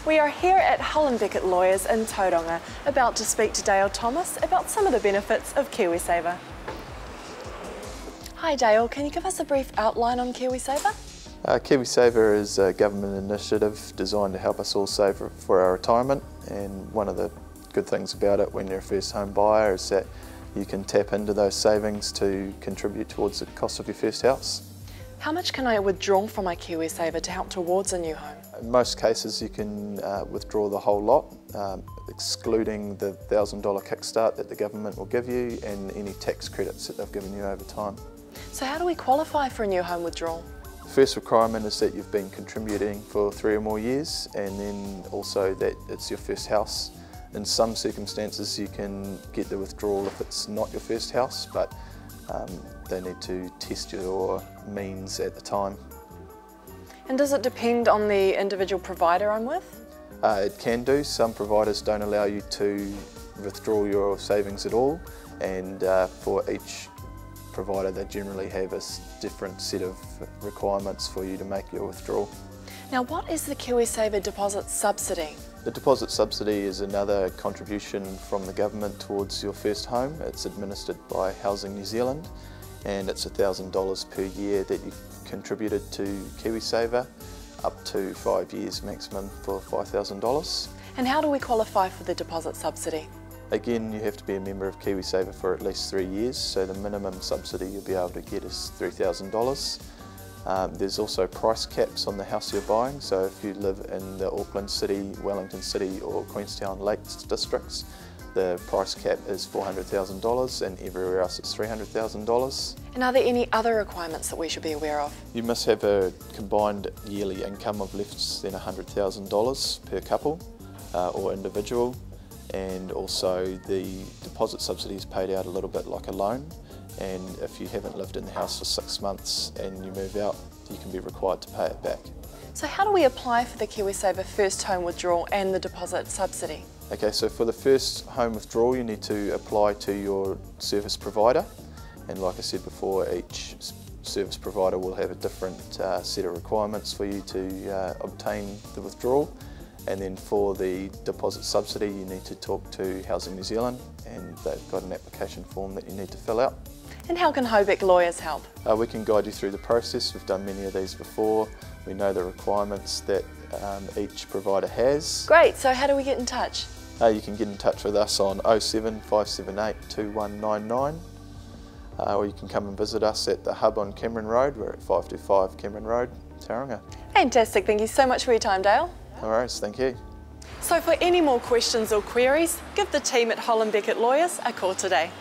We are here at Hull & Beckett Lawyers in Tauranga, about to speak to Dale Thomas about some of the benefits of KiwiSaver. Hi Dale, can you give us a brief outline on KiwiSaver? KiwiSaver is a government initiative designed to help us all save for our retirement, and one of the good things about it when you're a first home buyer is that you can tap into those savings to contribute towards the cost of your first house. How much can I withdraw from my KiwiSaver to help towards a new home? In most cases you can withdraw the whole lot, excluding the $1,000 kickstart that the government will give you and any tax credits that they've given you over time. So how do we qualify for a new home withdrawal? The first requirement is that you've been contributing for 3 or more years, and then also that it's your first house. In some circumstances you can get the withdrawal if it's not your first house, but they need to test your means at the time. And does it depend on the individual provider I'm with? It can do. Some providers don't allow you to withdraw your savings at all, and for each provider they generally have a different set of requirements for you to make your withdrawal. Now, what is the KiwiSaver deposit subsidy? The deposit subsidy is another contribution from the government towards your first home. It's administered by Housing New Zealand, and it's $1,000 per year that you've contributed to KiwiSaver, up to 5 years maximum for $5,000. And how do we qualify for the deposit subsidy? Again, you have to be a member of KiwiSaver for at least 3 years, so the minimum subsidy you'll be able to get is $3,000. There's also price caps on the house you're buying, so if you live in the Auckland City, Wellington City or Queenstown Lakes districts, the price cap is $400,000 and everywhere else it's $300,000. And are there any other requirements that we should be aware of? You must have a combined yearly income of less than $100,000 per couple or individual, and also the deposit subsidy is paid out a little bit like a loan. And if you haven't lived in the house for 6 months and you move out, you can be required to pay it back. So how do we apply for the KiwiSaver first home withdrawal and the deposit subsidy? Okay, so for the first home withdrawal you need to apply to your service provider, and like I said before, each service provider will have a different set of requirements for you to obtain the withdrawal. And then for the deposit subsidy you need to talk to Housing New Zealand, and they've got an application form that you need to fill out. And how can Hull & Beckett Lawyers help? We can guide you through the process. We've done many of these before. We know the requirements that each provider has. Great, so how do we get in touch? You can get in touch with us on 07 578 2199, or you can come and visit us at the Hub on Cameron Road. We're at 525 Cameron Road, Tauranga. Fantastic, thank you so much for your time, Dale. No worries, thank you. So for any more questions or queries, give the team at Hull & Beckett Lawyers a call today.